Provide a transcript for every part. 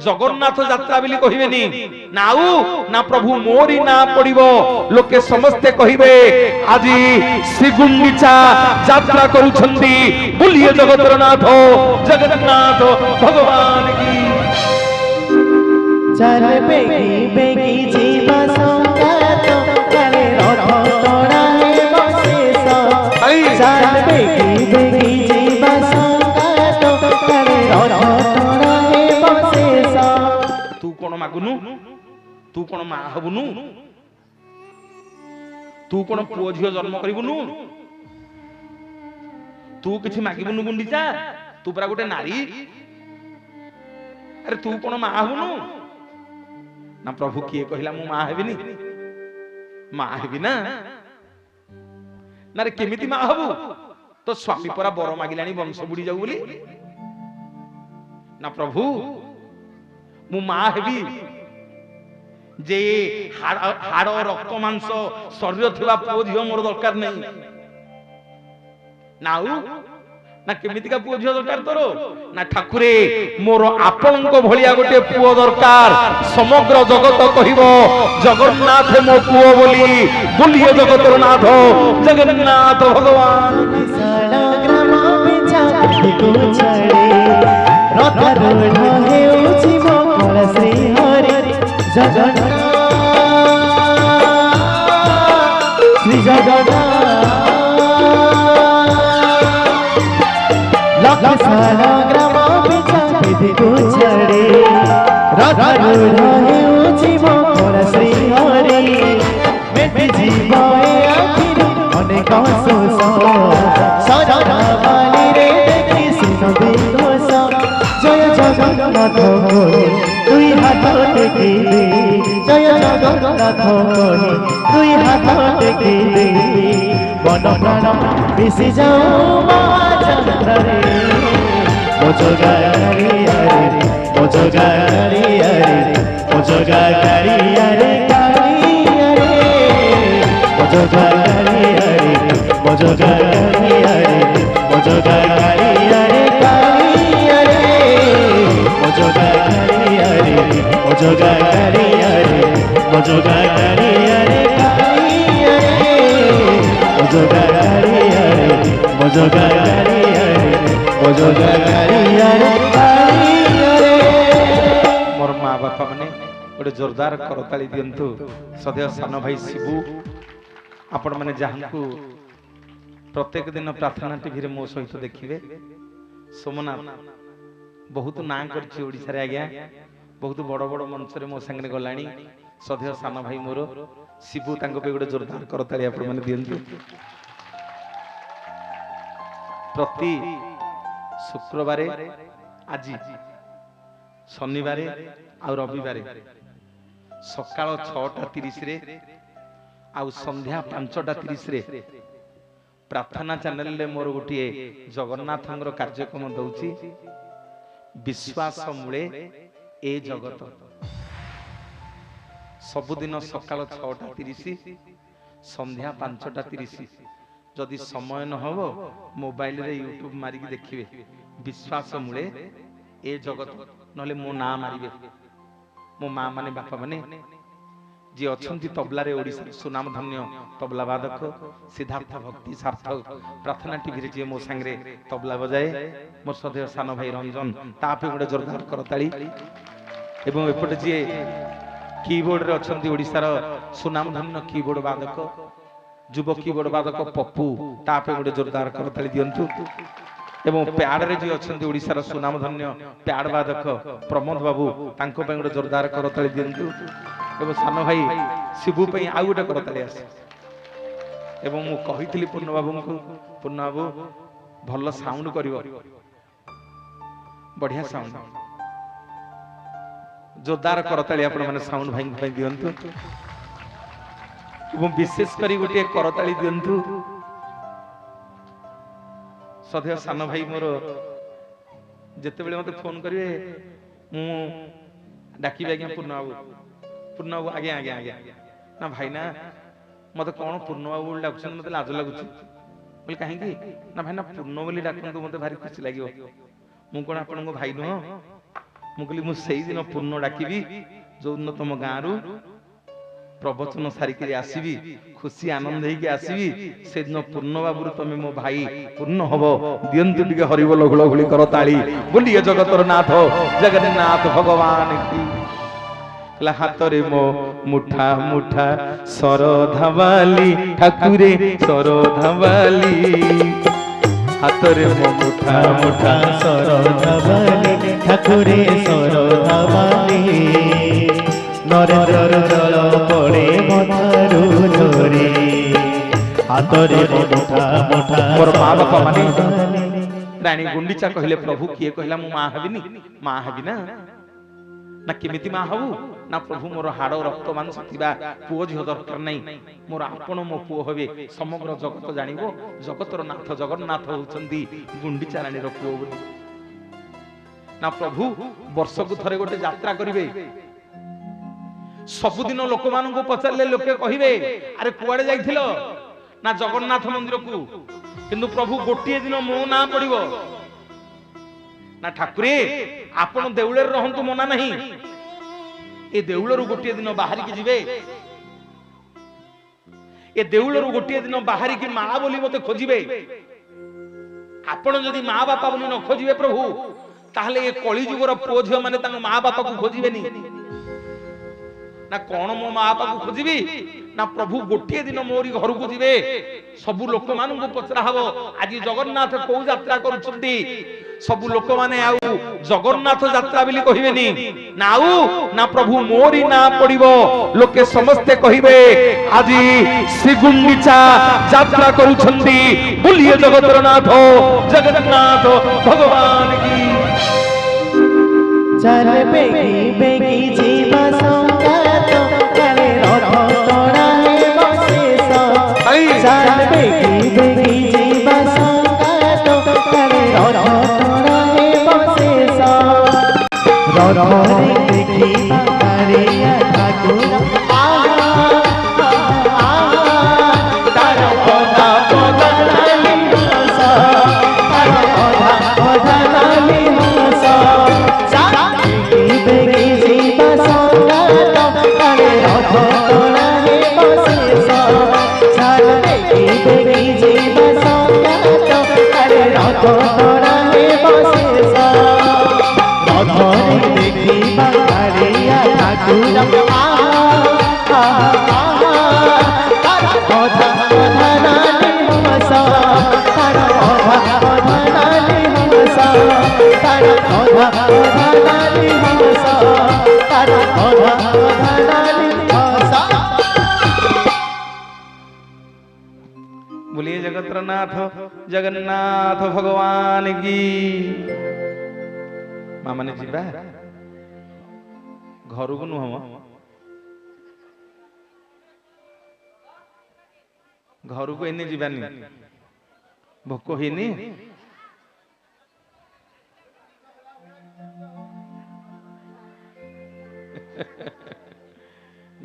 जगन्नाथ यात्रा बोली कहबेनी नाउ ना प्रभु मोरी ना पड़िबो लोके समस्ते कहिबे आज श्री गुंडीचा यात्रा करूछंती बोलिए जगतर नाथ जगन्नाथ भगवान की। चल बेगी बेगी जीवा संगात करे रथ तोड़ा है बसेस चल बेगी बेगी जीवा संगात करे रथ तोड़ा है बसेस। तू कोन मागुनु तू कोन मा हबुनु तू कोन पुओ झियो जन्म करिबुनु तू किछि मागिबुनु गुंडीचा तू परा गोटे नारी अरे तू कोन मा हबुनु ना प्रभु किए कहला मु मा हेबिनी मा हेबी ना ना रे केमिति मा हबु तो स्वामी परा बर मागिलानी वंश बुडी जाऊ बोली ना प्रभु मु मा हेबी जे हाड़ रक्त मांस शरीर थिबा पुओ झियो मोर दरकार नै नाउ ना केमितिका पुओ झियो दरकार तोरो ना ठाकुरे मोर आपनको भलिया गोटे पुओ दरकार समग्र जगत कहिबो जगन्नाथ मो पुओ बोली बोलिए जगतर नाथ जगन्नाथ भगवान। सारा ग्राम बिचा को छड़े रथ रूढ़ हेउछि मोर श्री हरि जगन्नाथ श्री जगन्नाथ लख सारा ग्राम बिचा को छड़े रथ रूढ़ हेउछि मोर श्री हरि मेटी जीवए आखिर अनेक सोस सजना बाली रे देखि सिन बिघोष जय जगन्नाथ दुई हाथ टेकिले जय जगन्नाथ दुई हाथ टेकिले मन प्राण मिशि जाऊ महाचंद्र रे मो जगारी हरे मो जगारी हरे मो जगारी हरे काली हरे मो जगारी हरे मो जगारी हरे मो जगारी हरे काली हरे मो जगारी हरे मो जगारी हरे मो जगारी हरे काली हरे मो जगारी हरे मो जगारी हरे मो जगारी हरे काली हरे। मोर माँ बापा माने गोटे जोरदार करताली दियंतु सदैव सान भाई शिबू आपण माने जहांकु प्रत्येक दिन प्रार्थना टीवी रे मो सहित देखिबे सोमनाथ बहुत ना करछि ओडिसा रे आज्ञा बहुत बड़ बड़ मंच रे मो संगे गलाणी सदैव सान भाई मोर शिबू तांको पे गोटे जोरदार करताली आपण माने दियंतु। प्रति शुक्रवार आज शनिवार आ रविवार सकाळ 6:30 रे आउ संध्या 5:30 रे प्रार्थना चैनल ले मोर गोटे जगन्नाथंगर कार्यक्रम दउची विश्वास मूले ए जगत सबुदिन सकाळ 6:30 संध्या 5:30 जदि समय न हो मोबाइल रे यूट्यूब मारी देखिए विश्वास मूले ए जगत नले मो ना मारिबे मो माँ माने बापा माने जी अछंती तबला रे ओडिसा सुनाम धन्य तबला वादक सिद्धार्थ भक्ति सार्थक प्रार्थना टीवी रे जे मो संगे तबला बजाए मोर सदैव सान भाई रंजन तापे गोटे जोरदार करताली एवं एपटे जे कीबोर्ड रे अछंती ओडिसा रो सुनाम धन्य कीबोर्ड वादक युव कीबोर्ड वादक पप्पू तापे गोटे जोरदार करताली दियंतु एवं प्याड रे जे अछंती ओडिसा रो सुनाम धन्य प्याड वादक प्रमोद बाबू तांको पे गोटे जोरदार करताली दियंतु एवं सान भाई शिबू पे आउ गोटे करताली आसे एवं मु कहितली पूर्ण बाबू को पूर्ण बाबू भल साउंड करिवो बढ़िया साउंड जोरदार करताली आपण माने साउंड भाई भाई दियंतु एवं विशेष करी गोटे करताली दियंतु सदैव सान भाई मोर जेते बेले मते फोन करिवे मु डाकिबे आज्ञा पूर्ण बाबू आगे आगे आगे ना भाई ना मत कौन पूर्ण बाबू डाकुछन मते लाज लागुछ बोले काहे की ना भाई ना पूर्ण बोली डाकंतु मते भारी खुशी लागियो मु कोन आपन को भाई नुह ମୁଁ କହିଲି ମୁଁ ସେଇ ଦିନ ପୂର୍ଣ୍ଣ ଡାକିବି ଯୋଉଦିନ ତମ ଗାଁରୁ ପ୍ରବଚନ ସାରିକିରି ଆସିବି, ଖୁସି ଆନନ୍ଦ ହେଇକି ଆସିବି, ସେଦିନ ପୂର୍ଣ୍ଣ ବାବୁରୁ ତମେ ମୋ ଭାଇ ପୂର୍ଣ୍ଣ ହବ। ଦିଅନ୍ତୁ ଟିକେ ହରିବୋଲ ହୁଳହୁଳି କର ତାଳି, ବୋଲିଏ ଜଗତର ନାଥ ଜଗନ୍ନାଥ ଭଗବାନ କି। କହିଲା ହାତରେ ମୋ ମୁଠା ମୁଠା ସରଧାବାଲି ଠାକୁରେ ସରଧାବାଲି, ହାତରେ ମୋ ମୁଠା ମୁଠା ସରଧାବାଲି ଠାକୁରେ ସରଧାବାଲି, ନରେନ୍ଦ୍ର ଜଳ ପଡ଼େ ମଥାରୁ ଝରେ, ହାତରେ ମୁଠା ମୁଠା ମୋର ମା ବାପା ମାନେ ରାଣୀ ଗୁଣ୍ଡିଚା କହିଲେ ପ୍ରଭୁ କିଏ କହିଲା ମୁଁ ମା ହେବିନି? ମା ହେବି ନା। ନା କେମିତି ମା ହବୁ? ନା ପ୍ରଭୁ ମୋର ହାଡ଼ ରକ୍ତ ମାଂସ ଥିବା ପୁଅ ଝିଅ ଦରକାର ନାହିଁ, ମୋର ଆପଣ ମୋ ପୁଅ ହେବେ, ସମଗ୍ର ଜଗତ ଜାଣିବ ଜଗତର ନାଥ ଜଗନ୍ନାଥ ହଉଛନ୍ତି ଗୁଣ୍ଡିଚା ରାଣୀର ପୁଅ ବୋଲି। ନା ପ୍ରଭୁ ବର୍ଷକୁ ଥରେ ଗୋଟେ ଯାତ୍ରା କରିବେ, ସବୁଦିନ ଲୋକମାନଙ୍କୁ ପଚାରିଲେ ଲୋକେ କହିବେ ଆରେ କୁଆଡେ ଯାଇଥିଲ? ନା ଜଗନ୍ନାଥ ମନ୍ଦିରକୁ। କିନ୍ତୁ ପ୍ରଭୁ ଗୋଟିଏ ଦିନ ମୋ ନାଁ ପଡିବ, ନା ଠାକୁରେ ଆପଣ ଦେଉଳରେ ରହନ୍ତୁ ମନା ନାହିଁ, ଏ ଦେଉଳରୁ ଗୋଟିଏ ଦିନ ବାହାରିକି ଯିବେ, ଏ ଦେଉଳରୁ ଗୋଟିଏ ଦିନ ବାହାରିକି ମା ବୋଲି ମତେ ଖୋଜିବେ। ଆପଣ ଯଦି ମା ବାପା ବୋଲି ନ ଖୋଜିବେ ପ୍ରଭୁ, ତାହେଲେ ଏ କଳି ଯୁଗର ପୁଅ ଝିଅ ମାନେ ତାଙ୍କ ମା ବାପାକୁ ଖୋଜିବେନି। ନା କଣ ମୋ ମା ବାପାକୁ ଖୋଜିବି? ନା ପ୍ରଭୁ ଗୋଟିଏ ଦିନ ମୋରି ଘରକୁ ଯିବେ, ସବୁ ଲୋକମାନଙ୍କୁ ପଚରା ହବ ଆଜି ଜଗନ୍ନାଥ କୋଉ ଯାତ୍ରା କରୁଛନ୍ତି, ସବୁ ଲୋକମାନେ ଆଉ ଜଗନ୍ନାଥ ଯାତ୍ରା ବୋଲି କହିବେନି, ନା ଆଉ ନା ପ୍ରଭୁ ମୋରି ନାଁ ପଡିବ, ଲୋକେ ସମସ୍ତେ କହିବେ ଆଜି ଶ୍ରୀଗୁଣ୍ଡିଚା ଯାତ୍ରା କରୁଛନ୍ତି, ବୁଲିଏ ଜଗତର ନାଥ ଜଗନ୍ନାଥ ଭଗବାନ କି। ଚାଲ ବେଗି ବେଗି ଯିବା ସଙ୍ଗାତ, କାଳେ ରଥ ଟଣା ହେବ ଶେଷ। ଚାଲ ବେଗି ବେଗି ଯିବା ସଙ୍ଗାତ, କାଳେ ରଥ ଟଣା ହେବ ଶେଷ। ରଥରେ ଦେଖିବା କାଳିଆ ଠାକୁର, ତାର ଅଧା ଅଧା ନାଲି ହସ, ତାର ଅଧା ଅଧା ନାଲି ହସ। ବେଗି ଯିବା ସଙ୍ଗାତ, କାଳେ ରଥ ଟଣା ହେବ ଶେଷ। ଚାଲ ବେଗି ବେଗି ଯିବା ସଙ୍ଗାତ, କାଳେ ରଥ ଟଣା ହେବ ଶେଷ। ରଥରେ ଦେଖିବା କାଳିଆ ଠାକୁର, ତାର ଅଧା ଅଧା ନାଲି ହସ, ତାର ଅଧା ଅଧା ନାଲି ହସ, ତାର ଅଧା ଅଧା ନାଲି ହସ, ତାର ଅଧା ଅଧା ନାଲି ହସ। बोलिए जगतर नाथ जगन्नाथ भगवान की। माँ माने जीवा घर को नुह, घर को एने जीवानी, भोक हेनी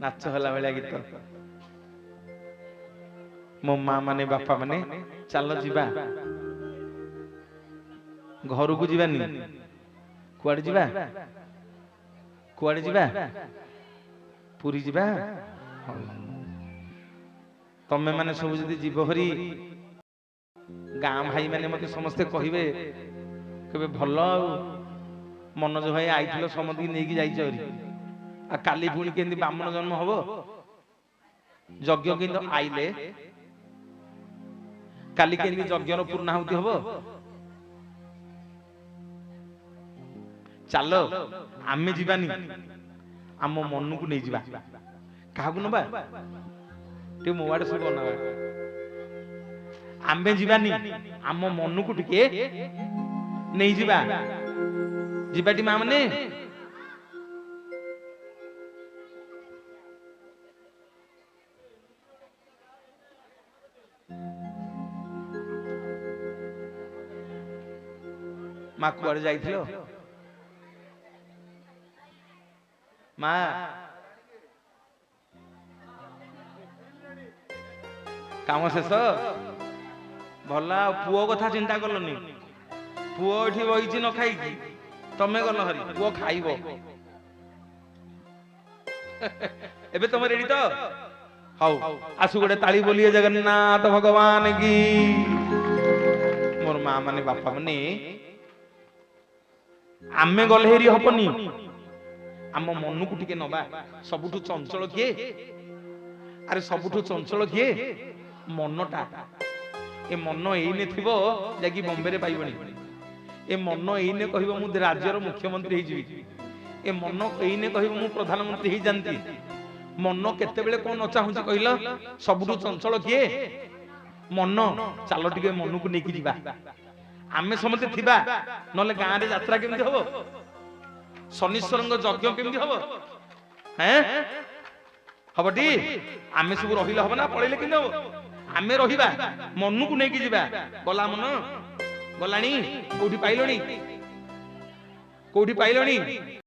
नाच हला बेला गीत। मो माँ माने बापा माने चलो जीवा घर को जीवानी, कुआड़े जीवा कुआड़े जीवा पुरी जीवा। तमे माने सब जदि जीव हरी गाँ भाई माने मते समस्ते कहिबे केबे भलो मनोज भाई आइथिलो समति नेकी जाई चरी आ काली पुणी केंदी ब्राह्मण जन्म हबो यज्ञ किंतु आइले काली केंदी यज्ञर पूर्णाहुति हबो। चलो आमे जीवानी आम मन को नहीं जीवा क्या नबा टे मोबाइल सब ना आमे जीवानी आम मन को टिके नहीं जीवा जीवाटी माँ माने माँ कुआड़े जाइथिलो माँ काम शेष भला पुओ कथा चिंता कलनी पुओ एठी बहिची न खाई ତମେ ଗଲ ହରି ପୁଅ ଖାଇବ। ଏବେ ତମେ ରେଡି ତ? ହଉ ଆସୁ ଗୋଟେ ତାଳି ବୋଲିଏ ଜଗନ୍ନାଥ ଭଗବାନ କି। ମୋର ମା ମାନେ ବାପା ମାନେ ଆମେ ଗଲେ ହେରି ହବନି, ଆମ ମନକୁ ଟିକେ ନବା। ସବୁଠୁ ଚଞ୍ଚଳ କିଏ? ଆରେ ସବୁଠୁ ଚଞ୍ଚଳ କିଏ? ମନଟା। ଏ ମନ ଏଇନେ ଥିବ ଯାଇକି ବମ୍ବେରେ ପାଇବନି। ଏ ମନ ଏଇନେ କହିବ ମୁଁ ରାଜ୍ୟର ମୁଖ୍ୟମନ୍ତ୍ରୀ ହେଇଯିବି। ଏ ମନ ଏଇନେ କହିବ ମୁଁ ପ୍ରଧାନମନ୍ତ୍ରୀ ହେଇଯାନ୍ତି। ମନ କେତେବେଳେ କଣ ନ ଚାହୁଁଛି କହିଲ? ସବୁଠୁ ଚଞ୍ଚଳ କିଏ? ମନ। ଚାଲ ଟିକେ ମନକୁ ନେଇକି ଯିବା। ଆମେ ସମସ୍ତେ ଥିବା, ନହେଲେ ଗାଁରେ ଯାତ୍ରା କେମିତି ହବ? ଶନିଶ୍ଚରଙ୍କ ଯଜ୍ଞ କେମିତି ହବ? ହବଟି? ଆମେ ସବୁ ରହିଲେ ହବ ନା ପଳେଇଲେ କେମିତି ହବ? ଆମେ ରହିବା, ମନକୁ ନେଇକି ଯିବା। ଗଲା ମନ? ଗଲାଣି? କୋଉଠି ପାଇଲଣି? କୋଉଠି ପାଇଲଣି?